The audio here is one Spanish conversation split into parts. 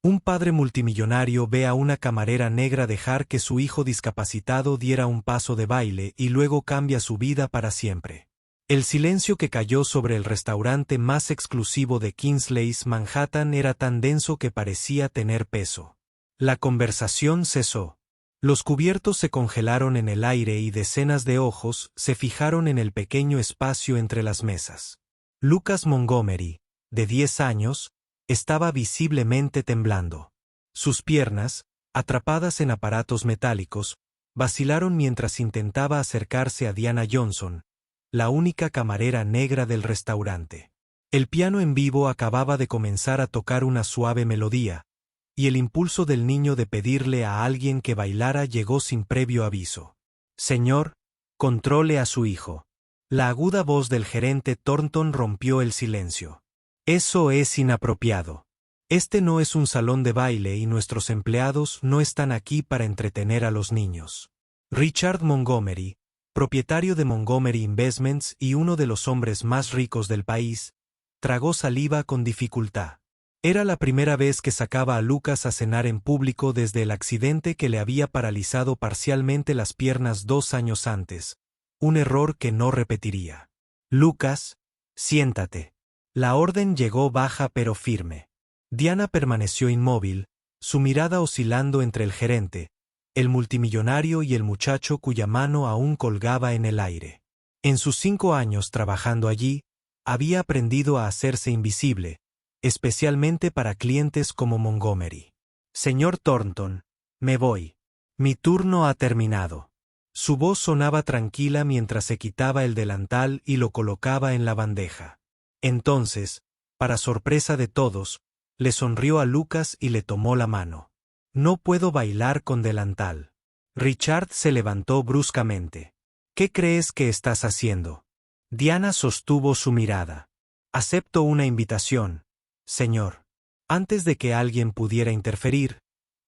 Un padre multimillonario ve a una camarera negra dejar que su hijo discapacitado diera un paso de baile y luego cambia su vida para siempre. El silencio que cayó sobre el restaurante más exclusivo de Kingsley's Manhattan era tan denso que parecía tener peso. La conversación cesó. Los cubiertos se congelaron en el aire y decenas de ojos se fijaron en el pequeño espacio entre las mesas. Lucas Montgomery, de 10 años, estaba visiblemente temblando. Sus piernas, atrapadas en aparatos metálicos, vacilaron mientras intentaba acercarse a Diana Johnson, la única camarera negra del restaurante. El piano en vivo acababa de comenzar a tocar una suave melodía, y el impulso del niño de pedirle a alguien que bailara llegó sin previo aviso. Señor, controle a su hijo. La aguda voz del gerente Thornton rompió el silencio. Eso es inapropiado. Este no es un salón de baile y nuestros empleados no están aquí para entretener a los niños. Richard Montgomery, propietario de Montgomery Investments y uno de los hombres más ricos del país, tragó saliva con dificultad. Era la primera vez que sacaba a Lucas a cenar en público desde el accidente que le había paralizado parcialmente las piernas 2 años antes, un error que no repetiría. Lucas, siéntate. La orden llegó baja pero firme. Diana permaneció inmóvil, su mirada oscilando entre el gerente, el multimillonario y el muchacho cuya mano aún colgaba en el aire. En sus 5 años trabajando allí, había aprendido a hacerse invisible, especialmente para clientes como Montgomery. Señor Thornton, me voy. Mi turno ha terminado. Su voz sonaba tranquila mientras se quitaba el delantal y lo colocaba en la bandeja. Entonces, para sorpresa de todos, le sonrió a Lucas y le tomó la mano. No puedo bailar con delantal. Richard se levantó bruscamente. ¿Qué crees que estás haciendo? Diana sostuvo su mirada. Acepto una invitación, señor. Antes de que alguien pudiera interferir,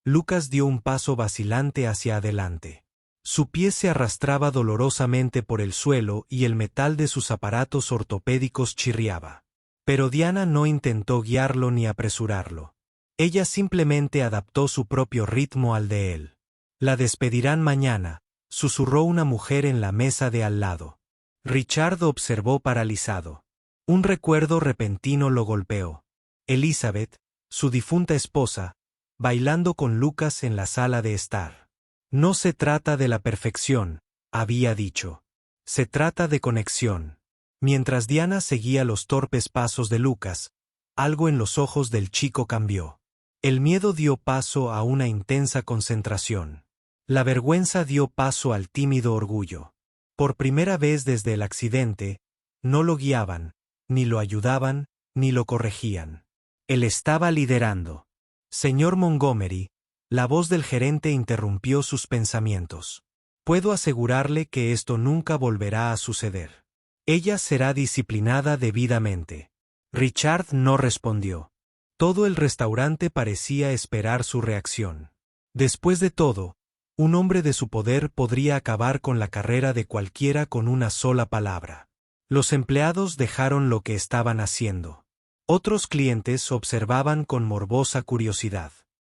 Lucas dio un paso vacilante hacia adelante. Su pie se arrastraba dolorosamente por el suelo y el metal de sus aparatos ortopédicos chirriaba. Pero Diana no intentó guiarlo ni apresurarlo. Ella simplemente adaptó su propio ritmo al de él. La despedirán mañana, susurró una mujer en la mesa de al lado. Richard observó paralizado. Un recuerdo repentino lo golpeó. Elizabeth, su difunta esposa, bailando con Lucas en la sala de estar. No se trata de la perfección, había dicho. Se trata de conexión. Mientras Diana seguía los torpes pasos de Lucas, algo en los ojos del chico cambió. El miedo dio paso a una intensa concentración. La vergüenza dio paso al tímido orgullo. Por primera vez desde el accidente, no lo guiaban, ni lo ayudaban, ni lo corregían. Él estaba liderando. Señor Montgomery, la voz del gerente interrumpió sus pensamientos. Puedo asegurarle que esto nunca volverá a suceder. Ella será disciplinada debidamente. Richard no respondió. Todo el restaurante parecía esperar su reacción. Después de todo, un hombre de su poder podría acabar con la carrera de cualquiera con una sola palabra. Los empleados dejaron lo que estaban haciendo. Otros clientes observaban con morbosa curiosidad.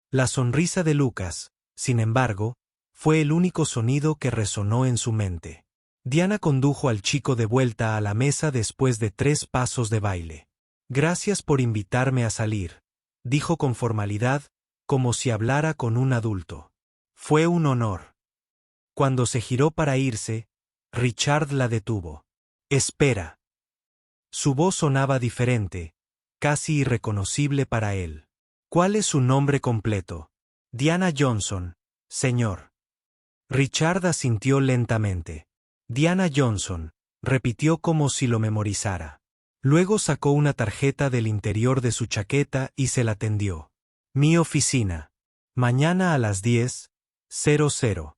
La sonrisa de Lucas, sin embargo, fue el único sonido que resonó en su mente. Diana condujo al chico de vuelta a la mesa después de 3 pasos de baile. Gracias por invitarme a salir, dijo con formalidad, como si hablara con un adulto. Fue un honor. Cuando se giró para irse, Richard la detuvo. Espera. Su voz sonaba diferente, casi irreconocible para él. ¿Cuál es su nombre completo? Diana Johnson, señor. Richard asintió lentamente. Diana Johnson, repitió como si lo memorizara. Luego sacó una tarjeta del interior de su chaqueta y se la tendió. Mi oficina. Mañana a las 10:00.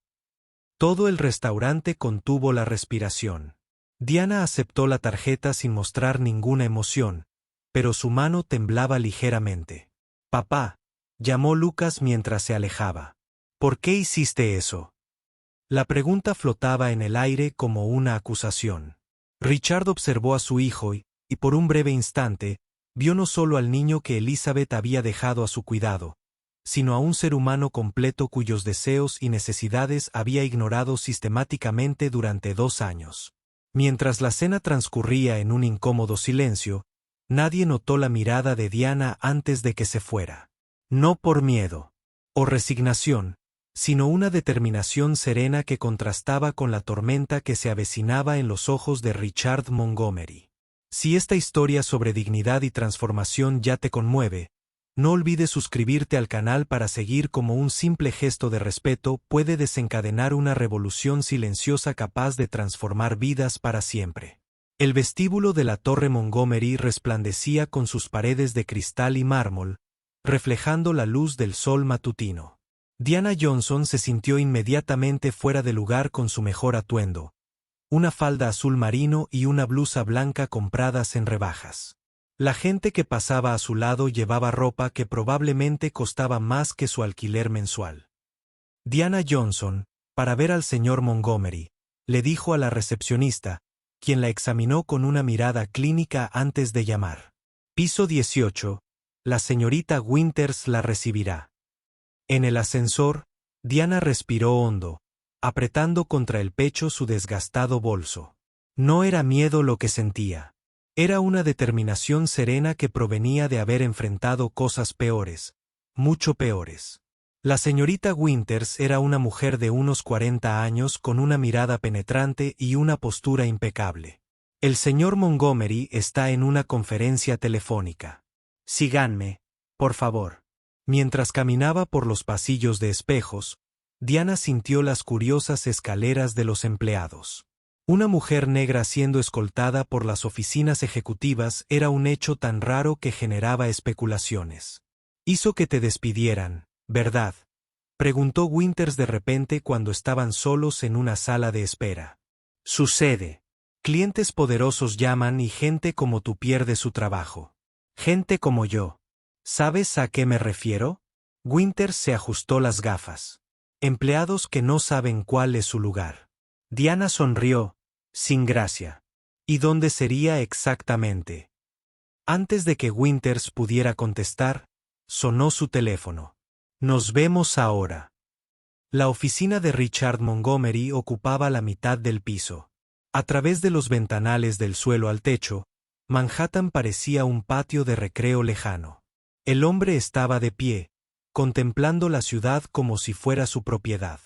Todo el restaurante contuvo la respiración. Diana aceptó la tarjeta sin mostrar ninguna emoción, pero su mano temblaba ligeramente. Papá, llamó Lucas mientras se alejaba. ¿Por qué hiciste eso? La pregunta flotaba en el aire como una acusación. Richard observó a su hijo y por un breve instante, vio no solo al niño que Elizabeth había dejado a su cuidado, sino a un ser humano completo cuyos deseos y necesidades había ignorado sistemáticamente durante 2 años. Mientras la cena transcurría en un incómodo silencio, nadie notó la mirada de Diana antes de que se fuera. No por miedo o resignación, sino una determinación serena que contrastaba con la tormenta que se avecinaba en los ojos de Richard Montgomery. Si esta historia sobre dignidad y transformación ya te conmueve, no olvides suscribirte al canal para seguir como un simple gesto de respeto puede desencadenar una revolución silenciosa capaz de transformar vidas para siempre. El vestíbulo de la Torre Montgomery resplandecía con sus paredes de cristal y mármol, reflejando la luz del sol matutino. Diana Johnson se sintió inmediatamente fuera de lugar con su mejor atuendo, una falda azul marino y una blusa blanca compradas en rebajas. La gente que pasaba a su lado llevaba ropa que probablemente costaba más que su alquiler mensual. Diana Johnson, para ver al señor Montgomery, le dijo a la recepcionista, quien la examinó con una mirada clínica antes de llamar. Piso 18, la señorita Winters la recibirá. En el ascensor, Diana respiró hondo, apretando contra el pecho su desgastado bolso. No era miedo lo que sentía. Era una determinación serena que provenía de haber enfrentado cosas peores, mucho peores. La señorita Winters era una mujer de unos 40 años con una mirada penetrante y una postura impecable. El señor Montgomery está en una conferencia telefónica. Síganme, por favor. Mientras caminaba por los pasillos de espejos, Diana sintió las curiosas escaleras de los empleados. Una mujer negra siendo escoltada por las oficinas ejecutivas era un hecho tan raro que generaba especulaciones. Hizo que te despidieran, ¿verdad?, preguntó Winters de repente cuando estaban solos en una sala de espera. Sucede. Clientes poderosos llaman y gente como tú pierde su trabajo. Gente como yo. ¿Sabes a qué me refiero? Winters se ajustó las gafas. Empleados que no saben cuál es su lugar. Diana sonrió, sin gracia. ¿Y dónde sería exactamente? Antes de que Winters pudiera contestar, sonó su teléfono. Nos vemos ahora. La oficina de Richard Montgomery ocupaba la mitad del piso. A través de los ventanales del suelo al techo, Manhattan parecía un patio de recreo lejano. El hombre estaba de pie, contemplando la ciudad como si fuera su propiedad.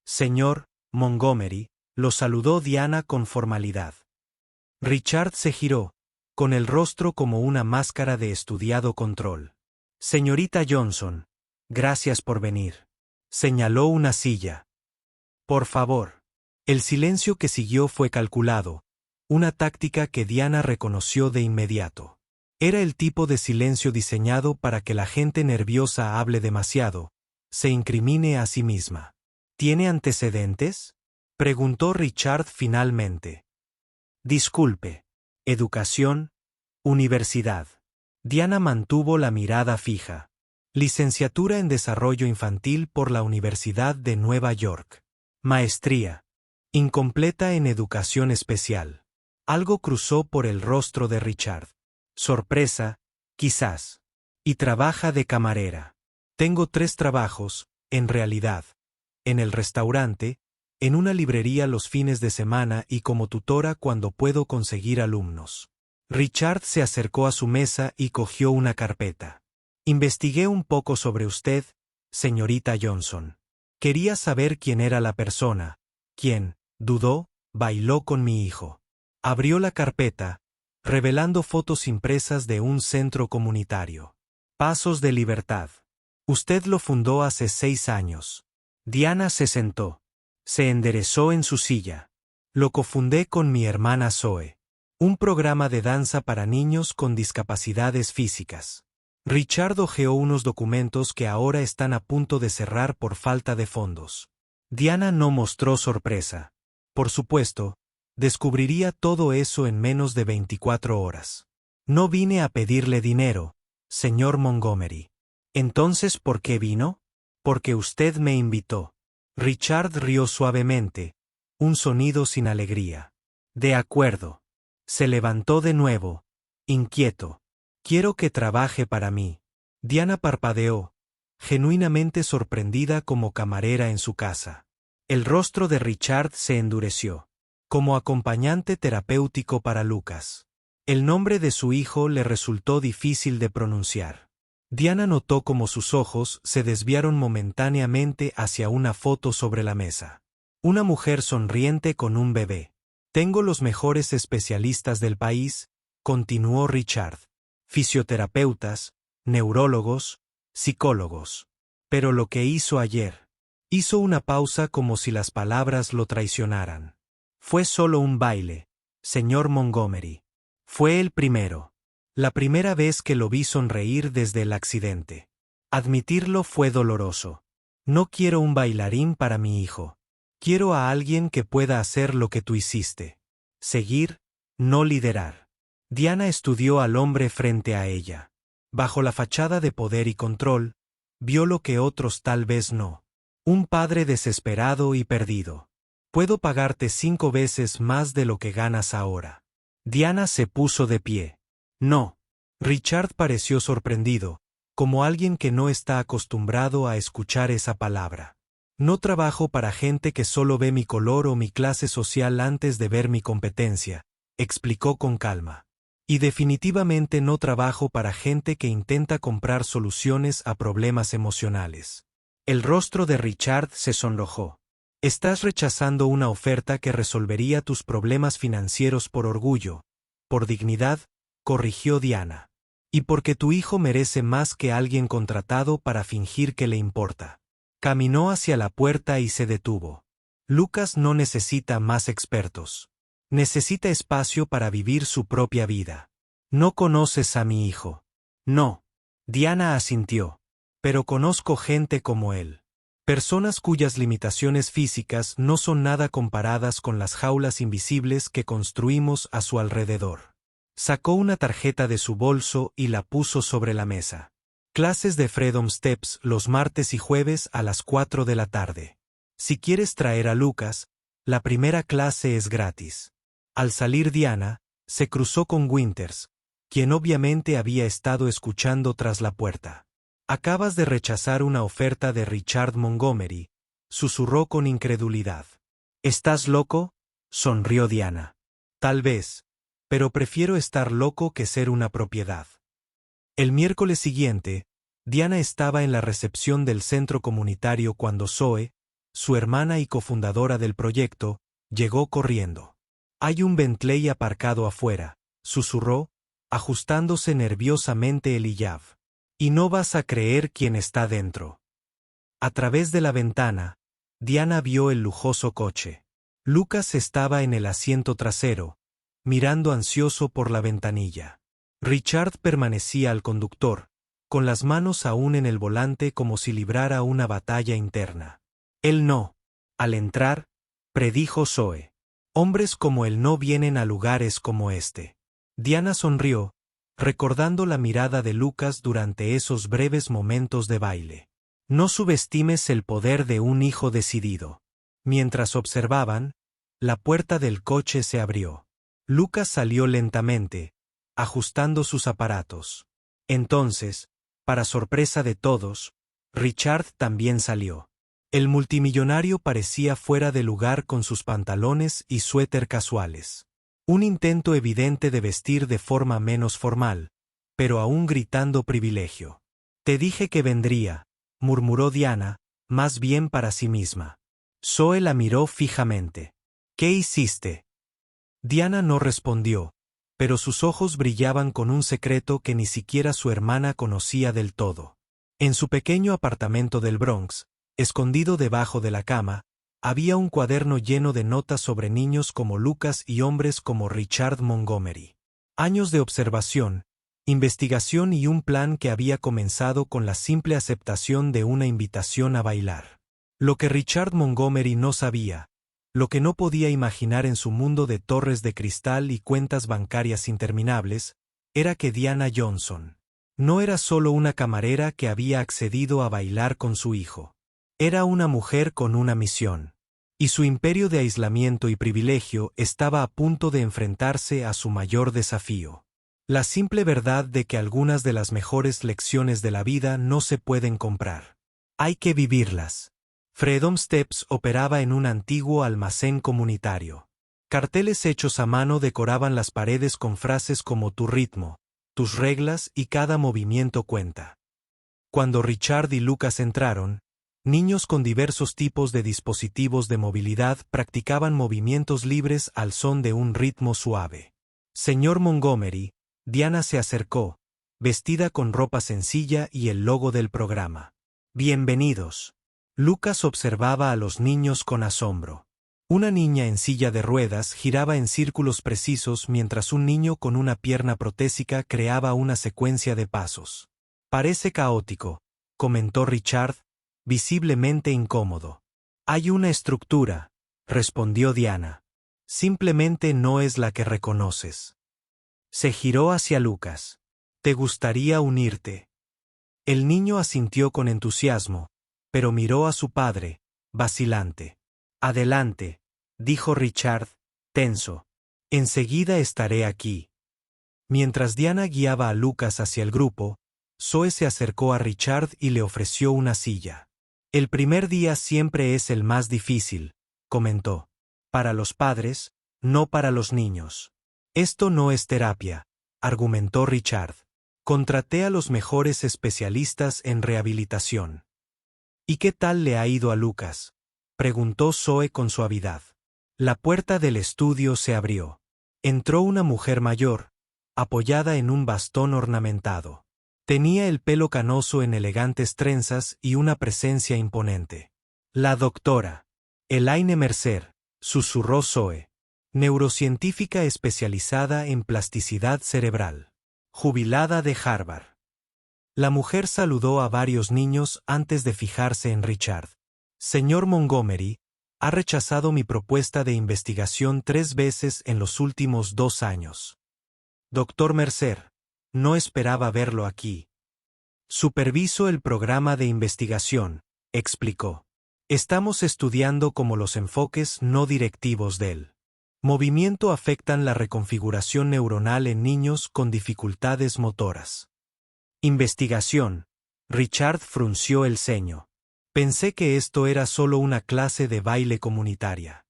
Señor Montgomery, lo saludó Diana con formalidad. Richard se giró, con el rostro como una máscara de estudiado control. Señorita Johnson, gracias por venir. Señaló una silla. Por favor. El silencio que siguió fue calculado, una táctica que Diana reconoció de inmediato. Era el tipo de silencio diseñado para que la gente nerviosa hable demasiado, se incrimine a sí misma. ¿Tiene antecedentes?, preguntó Richard finalmente. Disculpe. Educación, universidad. Diana mantuvo la mirada fija. Licenciatura en Desarrollo Infantil por la Universidad de Nueva York. Maestría. Incompleta en Educación Especial. Algo cruzó por el rostro de Richard. Sorpresa, quizás. Y trabaja de camarera. Tengo 3 trabajos, en realidad. En el restaurante, en una librería los fines de semana y como tutora cuando puedo conseguir alumnos. Richard se acercó a su mesa y cogió una carpeta. Investigué un poco sobre usted, señorita Johnson. Quería saber quién era la persona, quien, dudó, bailó con mi hijo. Abrió la carpeta, revelando fotos impresas de un centro comunitario. Pasos de Libertad. Usted lo fundó hace 6 años. Diana se sentó. Se enderezó en su silla. Lo cofundé con mi hermana Zoe. Un programa de danza para niños con discapacidades físicas. Richard hojeó unos documentos que ahora están a punto de cerrar por falta de fondos. Diana no mostró sorpresa. Por supuesto, descubriría todo eso en menos de 24 horas. No vine a pedirle dinero, señor Montgomery. Entonces, ¿por qué vino? Porque usted me invitó. Richard rió suavemente, un sonido sin alegría. De acuerdo. Se levantó de nuevo, inquieto. Quiero que trabaje para mí. Diana parpadeó, genuinamente sorprendida como camarera en su casa. El rostro de Richard se endureció. Como acompañante terapéutico para Lucas. El nombre de su hijo le resultó difícil de pronunciar. Diana notó cómo sus ojos se desviaron momentáneamente hacia una foto sobre la mesa. Una mujer sonriente con un bebé. Tengo los mejores especialistas del país, continuó Richard. Fisioterapeutas, neurólogos, psicólogos. Pero lo que hizo ayer. Hizo una pausa como si las palabras lo traicionaran. Fue solo un baile, señor Montgomery. Fue el primero. La primera vez que lo vi sonreír desde el accidente. Admitirlo fue doloroso. No quiero un bailarín para mi hijo. Quiero a alguien que pueda hacer lo que tú hiciste. Seguir, no liderar. Diana estudió al hombre frente a ella. Bajo la fachada de poder y control, vio lo que otros tal vez no. Un padre desesperado y perdido. Puedo pagarte 5 veces más de lo que ganas ahora. Diana se puso de pie. No. Richard pareció sorprendido, como alguien que no está acostumbrado a escuchar esa palabra. No trabajo para gente que solo ve mi color o mi clase social antes de ver mi competencia, explicó con calma. Y definitivamente no trabajo para gente que intenta comprar soluciones a problemas emocionales. El rostro de Richard se sonrojó. Estás rechazando una oferta que resolvería tus problemas financieros por orgullo, por dignidad, corrigió Diana. Y porque tu hijo merece más que alguien contratado para fingir que le importa. Caminó hacia la puerta y se detuvo. Lucas no necesita más expertos. Necesita espacio para vivir su propia vida. ¿No conoces a mi hijo? No. Diana asintió. Pero conozco gente como él. Personas cuyas limitaciones físicas no son nada comparadas con las jaulas invisibles que construimos a su alrededor. Sacó una tarjeta de su bolso y la puso sobre la mesa. Clases de Freedom Steps los martes y jueves a las 4 de la tarde. Si quieres traer a Lucas, la primera clase es gratis. Al salir Diana, se cruzó con Winters, quien obviamente había estado escuchando tras la puerta. Acabas de rechazar una oferta de Richard Montgomery, susurró con incredulidad. ¿Estás loco? Sonrió Diana. Tal vez, pero prefiero estar loco que ser una propiedad. El miércoles siguiente, Diana estaba en la recepción del centro comunitario cuando Zoe, su hermana y cofundadora del proyecto, llegó corriendo. Hay un Bentley aparcado afuera, susurró, ajustándose nerviosamente el hijab. Y no vas a creer quién está dentro. A través de la ventana, Diana vio el lujoso coche. Lucas estaba en el asiento trasero, mirando ansioso por la ventanilla. Richard permanecía al conductor, con las manos aún en el volante como si librara una batalla interna. Él no. Al entrar, predijo Zoe. Hombres como él no vienen a lugares como este. Diana sonrió, recordando la mirada de Lucas durante esos breves momentos de baile. No subestimes el poder de un hijo decidido. Mientras observaban, la puerta del coche se abrió. Lucas salió lentamente, ajustando sus aparatos. Entonces, para sorpresa de todos, Richard también salió. El multimillonario parecía fuera de lugar con sus pantalones y suéter casuales. Un intento evidente de vestir de forma menos formal, pero aún gritando privilegio. Te dije que vendría, murmuró Diana, más bien para sí misma. Zoe la miró fijamente. ¿Qué hiciste? Diana no respondió, pero sus ojos brillaban con un secreto que ni siquiera su hermana conocía del todo. En su pequeño apartamento del Bronx, escondido debajo de la cama, había un cuaderno lleno de notas sobre niños como Lucas y hombres como Richard Montgomery. Años de observación, investigación y un plan que había comenzado con la simple aceptación de una invitación a bailar. Lo que Richard Montgomery no sabía, lo que no podía imaginar en su mundo de torres de cristal y cuentas bancarias interminables, era que Diana Johnson no era solo una camarera que había accedido a bailar con su hijo. Era una mujer con una misión. Y su imperio de aislamiento y privilegio estaba a punto de enfrentarse a su mayor desafío. La simple verdad de que algunas de las mejores lecciones de la vida no se pueden comprar. Hay que vivirlas. Freedom Steps operaba en un antiguo almacén comunitario. Carteles hechos a mano decoraban las paredes con frases como tu ritmo, tus reglas y cada movimiento cuenta. Cuando Richard y Lucas entraron, niños con diversos tipos de dispositivos de movilidad practicaban movimientos libres al son de un ritmo suave. Señor Montgomery, Diana se acercó, vestida con ropa sencilla y el logo del programa. Bienvenidos. Lucas observaba a los niños con asombro. Una niña en silla de ruedas giraba en círculos precisos mientras un niño con una pierna protésica creaba una secuencia de pasos. Parece caótico, comentó Richard, visiblemente incómodo. Hay una estructura, respondió Diana. Simplemente no es la que reconoces. Se giró hacia Lucas. ¿Te gustaría unirte? El niño asintió con entusiasmo, pero miró a su padre, vacilante. Adelante, dijo Richard, tenso. Enseguida estaré aquí. Mientras Diana guiaba a Lucas hacia el grupo, Zoe se acercó a Richard y le ofreció una silla. El primer día siempre es el más difícil, comentó. Para los padres, no para los niños. Esto no es terapia, argumentó Richard. Contraté a los mejores especialistas en rehabilitación. ¿Y qué tal le ha ido a Lucas?, preguntó Zoe con suavidad. La puerta del estudio se abrió. Entró una mujer mayor, apoyada en un bastón ornamentado. Tenía el pelo canoso en elegantes trenzas y una presencia imponente. La doctora Elaine Mercer, susurró Zoe, neurocientífica especializada en plasticidad cerebral, jubilada de Harvard. La mujer saludó a varios niños antes de fijarse en Richard. Señor Montgomery, ha rechazado mi propuesta de investigación 3 veces en los últimos 2 años. Doctor Mercer, no esperaba verlo aquí. Superviso el programa de investigación, explicó. Estamos estudiando cómo los enfoques no directivos del movimiento afectan la reconfiguración neuronal en niños con dificultades motoras. Investigación. Richard frunció el ceño. Pensé que esto era solo una clase de baile comunitaria.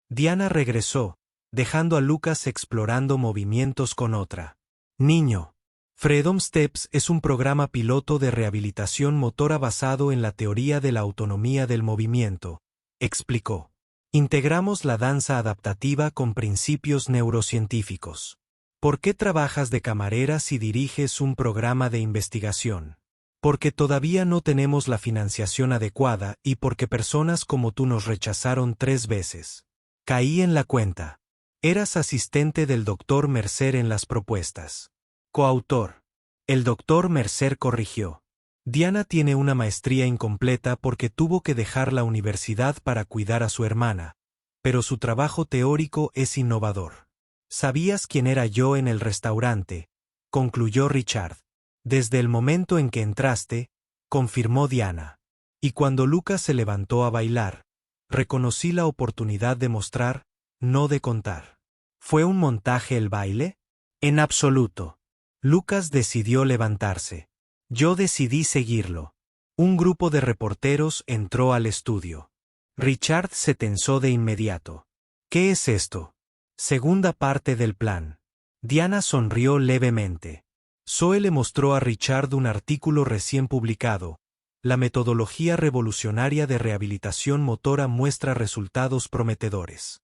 Diana regresó, dejando a Lucas explorando movimientos con otra. Niño. Freedom Steps es un programa piloto de rehabilitación motora basado en la teoría de la autonomía del movimiento, explicó. Integramos la danza adaptativa con principios neurocientíficos. ¿Por qué trabajas de camarera si diriges un programa de investigación? Porque todavía no tenemos la financiación adecuada y porque personas como tú nos rechazaron 3 veces. Caí en la cuenta. Eras asistente del Dr. Mercer en las propuestas. Coautor. El Dr. Mercer corrigió. Diana tiene una maestría incompleta porque tuvo que dejar la universidad para cuidar a su hermana, pero su trabajo teórico es innovador. ¿Sabías quién era yo en el restaurante?, concluyó Richard. Desde el momento en que entraste, confirmó Diana. Y cuando Lucas se levantó a bailar, reconocí la oportunidad de mostrar, no de contar. ¿Fue un montaje el baile? En absoluto. Lucas decidió levantarse. Yo decidí seguirlo. Un grupo de reporteros entró al estudio. Richard se tensó de inmediato. ¿Qué es esto? Segunda parte del plan. Diana sonrió levemente. Zoe le mostró a Richard un artículo recién publicado. La metodología revolucionaria de rehabilitación motora muestra resultados prometedores.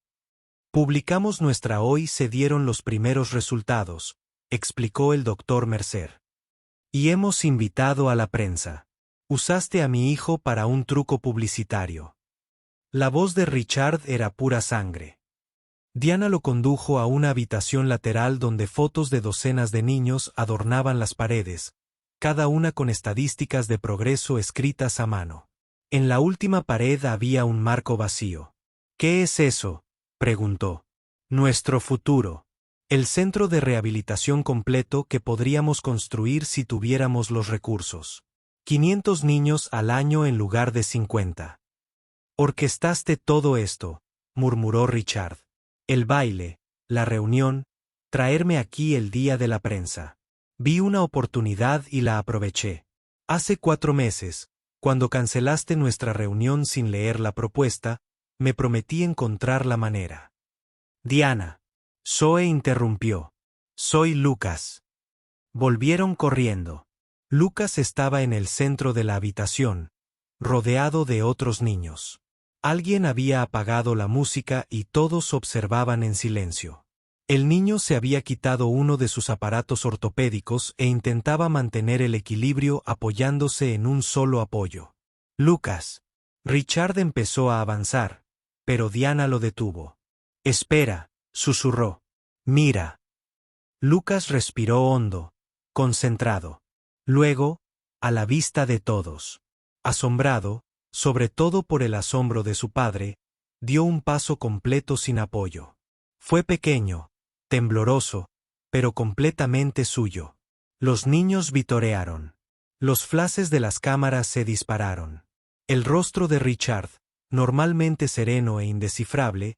Publicamos nuestra hoy se dieron los primeros resultados, explicó el Dr. Mercer. Y hemos invitado a la prensa. Usaste a mi hijo para un truco publicitario. La voz de Richard era pura sangre. Diana lo condujo a una habitación lateral donde fotos de docenas de niños adornaban las paredes, cada una con estadísticas de progreso escritas a mano. En la última pared había un marco vacío. ¿Qué es eso?, preguntó. Nuestro futuro. El centro de rehabilitación completo que podríamos construir si tuviéramos los recursos. 500 niños al año en lugar de 50. Orquestaste todo esto, murmuró Richard. El baile, la reunión, traerme aquí el día de la prensa. Vi una oportunidad y la aproveché. Hace 4 meses, cuando cancelaste nuestra reunión sin leer la propuesta, me prometí encontrar la manera. Diana. Zoe interrumpió. Soy Lucas. Volvieron corriendo. Lucas estaba en el centro de la habitación, rodeado de otros niños. Alguien había apagado la música y todos observaban en silencio. El niño se había quitado uno de sus aparatos ortopédicos e intentaba mantener el equilibrio apoyándose en un solo apoyo. Lucas. Richard empezó a avanzar, pero Diana lo detuvo. Espera, susurró. Mira. Lucas respiró hondo, concentrado. Luego, a la vista de todos, asombrado, sobre todo por el asombro de su padre, dio un paso completo sin apoyo. Fue pequeño, tembloroso, pero completamente suyo. Los niños vitorearon. Los flashes de las cámaras se dispararon. El rostro de Richard, normalmente sereno e indescifrable,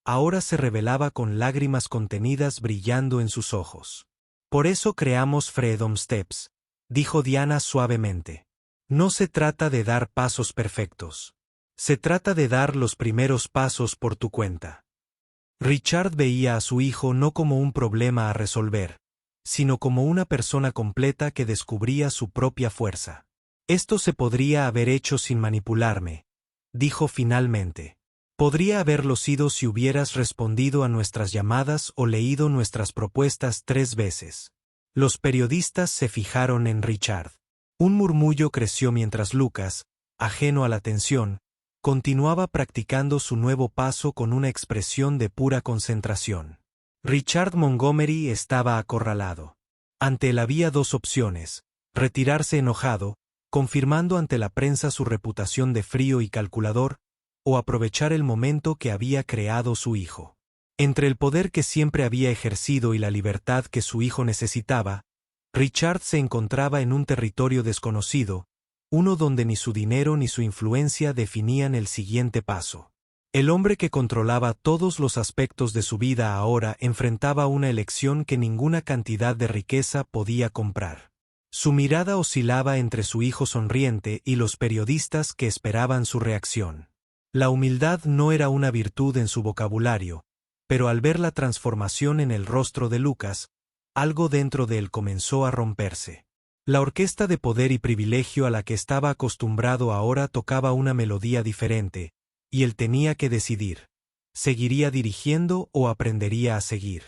ahora se revelaba con lágrimas contenidas brillando en sus ojos. Por eso creamos Freedom Steps, dijo Diana suavemente. No se trata de dar pasos perfectos. Se trata de dar los primeros pasos por tu cuenta. Richard veía a su hijo no como un problema a resolver, sino como una persona completa que descubría su propia fuerza. Esto se podría haber hecho sin manipularme, dijo finalmente. Podría haberlo sido si hubieras respondido a nuestras llamadas o leído nuestras propuestas 3 veces. Los periodistas se fijaron en Richard. Un murmullo creció mientras Lucas, ajeno a la tensión, continuaba practicando su nuevo paso con una expresión de pura concentración. Richard Montgomery estaba acorralado. Ante él había 2 opciones: retirarse enojado, confirmando ante la prensa su reputación de frío y calculador, o aprovechar el momento que había creado su hijo. Entre el poder que siempre había ejercido y la libertad que su hijo necesitaba, Richard se encontraba en un territorio desconocido, uno donde ni su dinero ni su influencia definían el siguiente paso. El hombre que controlaba todos los aspectos de su vida ahora enfrentaba una elección que ninguna cantidad de riqueza podía comprar. Su mirada oscilaba entre su hijo sonriente y los periodistas que esperaban su reacción. La humildad no era una virtud en su vocabulario, pero al ver la transformación en el rostro de Lucas, algo dentro de él comenzó a romperse. La orquesta de poder y privilegio a la que estaba acostumbrado ahora tocaba una melodía diferente, y él tenía que decidir: ¿seguiría dirigiendo o aprendería a seguir?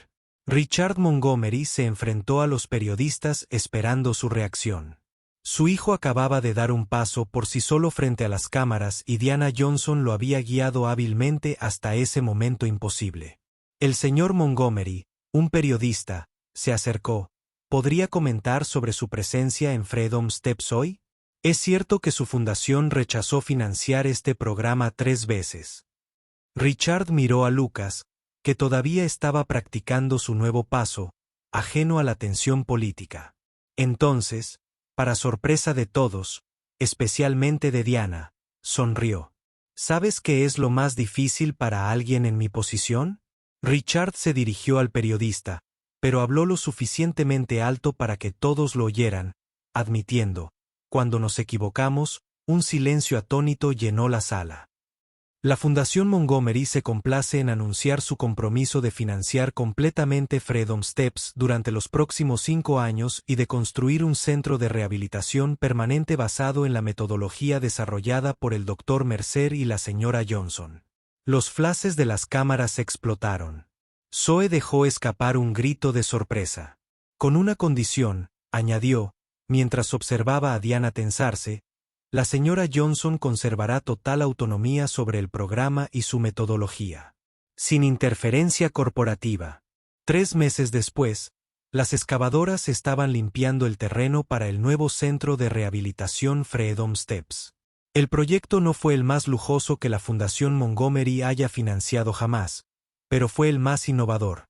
Richard Montgomery se enfrentó a los periodistas esperando su reacción. Su hijo acababa de dar un paso por sí solo frente a las cámaras y Diana Johnson lo había guiado hábilmente hasta ese momento imposible. El señor Montgomery, un periodista, se acercó. ¿Podría comentar sobre su presencia en Freedom Steps hoy? Es cierto que su fundación rechazó financiar este programa 3 veces. Richard miró a Lucas, que todavía estaba practicando su nuevo paso, ajeno a la tensión política. Entonces, para sorpresa de todos, especialmente de Diana, sonrió. ¿Sabes qué es lo más difícil para alguien en mi posición? Richard se dirigió al periodista, pero habló lo suficientemente alto para que todos lo oyeran, admitiendo: cuando nos equivocamos, un silencio atónito llenó la sala. La Fundación Montgomery se complace en anunciar su compromiso de financiar completamente Freedom Steps durante los próximos 5 años y de construir un centro de rehabilitación permanente basado en la metodología desarrollada por el Dr. Mercer y la señora Johnson. Los flashes de las cámaras explotaron. Zoe dejó escapar un grito de sorpresa. Con una condición, añadió, mientras observaba a Diana tensarse: la señora Johnson conservará total autonomía sobre el programa y su metodología. Sin interferencia corporativa. 3 meses después, las excavadoras estaban limpiando el terreno para el nuevo centro de rehabilitación Freedom Steps. El proyecto no fue el más lujoso que la Fundación Montgomery haya financiado jamás, pero fue el más innovador.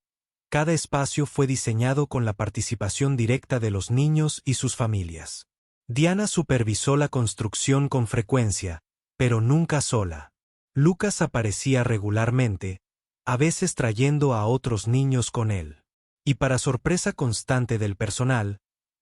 Cada espacio fue diseñado con la participación directa de los niños y sus familias. Diana supervisó la construcción con frecuencia, pero nunca sola. Lucas aparecía regularmente, a veces trayendo a otros niños con él. Y para sorpresa constante del personal,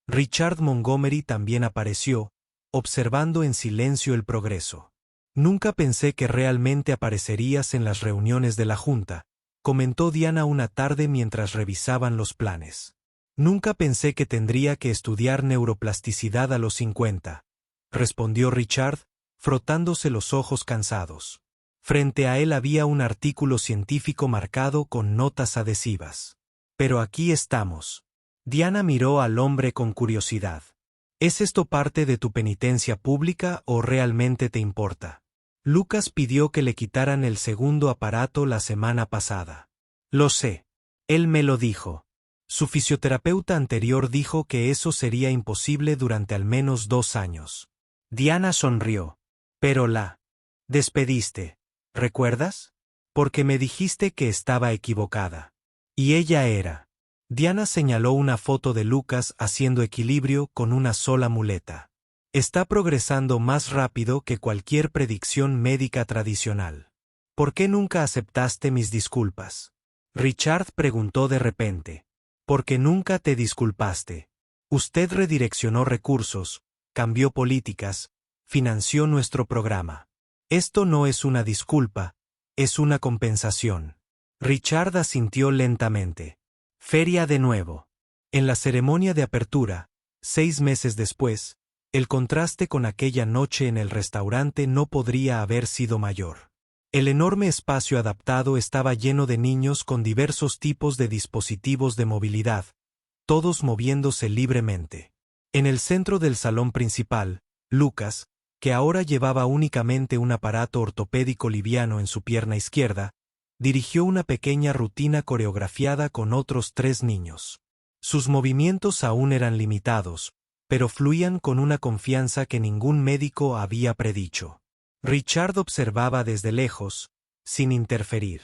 Richard Montgomery también apareció, observando en silencio el progreso. Nunca pensé que realmente aparecerías en las reuniones de la Junta, comentó Diana una tarde mientras revisaban los planes. Nunca pensé que tendría que estudiar neuroplasticidad a los 50, respondió Richard, frotándose los ojos cansados. Frente a él había un artículo científico marcado con notas adhesivas. Pero aquí estamos. Diana miró al hombre con curiosidad. ¿Es esto parte de tu penitencia pública o realmente te importa? Lucas pidió que le quitaran el segundo aparato la semana pasada. Lo sé. Él me lo dijo. Su fisioterapeuta anterior dijo que eso sería imposible durante al menos 2 años. Diana sonrió. Pero la despediste, ¿recuerdas? Porque me dijiste que estaba equivocada. Y ella era. Diana señaló una foto de Lucas haciendo equilibrio con una sola muleta. Está progresando más rápido que cualquier predicción médica tradicional. ¿Por qué nunca aceptaste mis disculpas? Richard preguntó de repente. Porque nunca te disculpaste. Usted redireccionó recursos, cambió políticas, financió nuestro programa. Esto no es una disculpa, es una compensación. Richard asintió lentamente. Feria de nuevo. En la ceremonia de apertura, 6 meses después, el contraste con aquella noche en el restaurante no podría haber sido mayor. El enorme espacio adaptado estaba lleno de niños con diversos tipos de dispositivos de movilidad, todos moviéndose libremente. En el centro del salón principal, Lucas, que ahora llevaba únicamente un aparato ortopédico liviano en su pierna izquierda, dirigió una pequeña rutina coreografiada con otros 3 niños. Sus movimientos aún eran limitados, pero fluían con una confianza que ningún médico había predicho. Richard observaba desde lejos, sin interferir.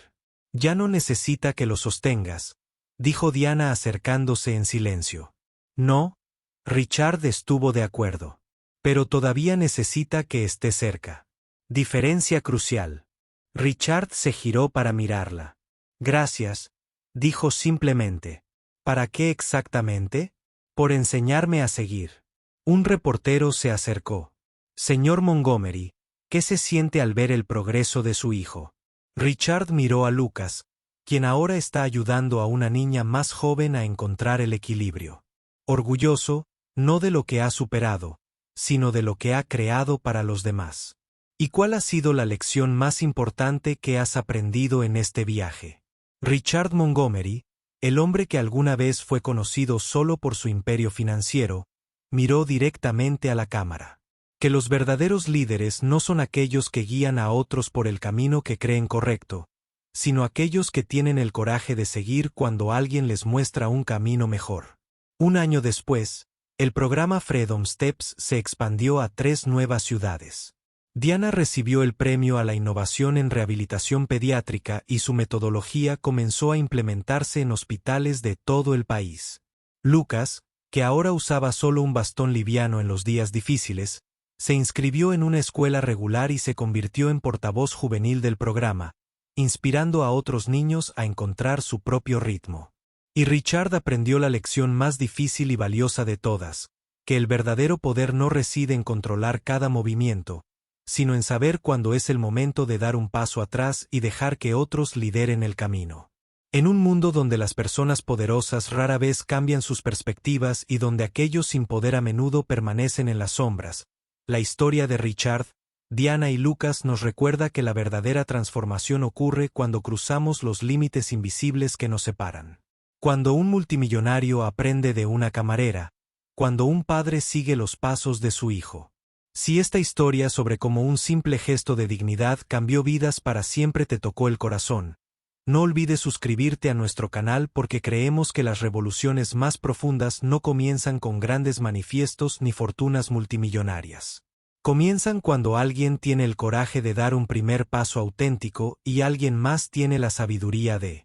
Ya no necesita que lo sostengas, dijo Diana acercándose en silencio. No, Richard estuvo de acuerdo. Pero todavía necesita que esté cerca. Diferencia crucial. Richard se giró para mirarla. Gracias, dijo simplemente. ¿Para qué exactamente? Por enseñarme a seguir. Un reportero se acercó. Señor Montgomery, ¿qué se siente al ver el progreso de su hijo? Richard miró a Lucas, quien ahora está ayudando a una niña más joven a encontrar el equilibrio. Orgulloso, no de lo que ha superado, sino de lo que ha creado para los demás. ¿Y cuál ha sido la lección más importante que has aprendido en este viaje? Richard Montgomery, el hombre que alguna vez fue conocido solo por su imperio financiero, miró directamente a la cámara. Que los verdaderos líderes no son aquellos que guían a otros por el camino que creen correcto, sino aquellos que tienen el coraje de seguir cuando alguien les muestra un camino mejor. 1 año después, el programa Freedom Steps se expandió a 3 nuevas ciudades. Diana recibió el premio a la innovación en rehabilitación pediátrica y su metodología comenzó a implementarse en hospitales de todo el país. Lucas, que ahora usaba solo un bastón liviano en los días difíciles, se inscribió en una escuela regular y se convirtió en portavoz juvenil del programa, inspirando a otros niños a encontrar su propio ritmo. Y Richard aprendió la lección más difícil y valiosa de todas, que el verdadero poder no reside en controlar cada movimiento, sino en saber cuándo es el momento de dar un paso atrás y dejar que otros lideren el camino. En un mundo donde las personas poderosas rara vez cambian sus perspectivas y donde aquellos sin poder a menudo permanecen en las sombras, la historia de Richard, Diana y Lucas nos recuerda que la verdadera transformación ocurre cuando cruzamos los límites invisibles que nos separan. Cuando un multimillonario aprende de una camarera, cuando un padre sigue los pasos de su hijo. Si esta historia sobre cómo un simple gesto de dignidad cambió vidas para siempre te tocó el corazón, no olvides suscribirte a nuestro canal porque creemos que las revoluciones más profundas no comienzan con grandes manifiestos ni fortunas multimillonarias. Comienzan cuando alguien tiene el coraje de dar un primer paso auténtico y alguien más tiene la sabiduría de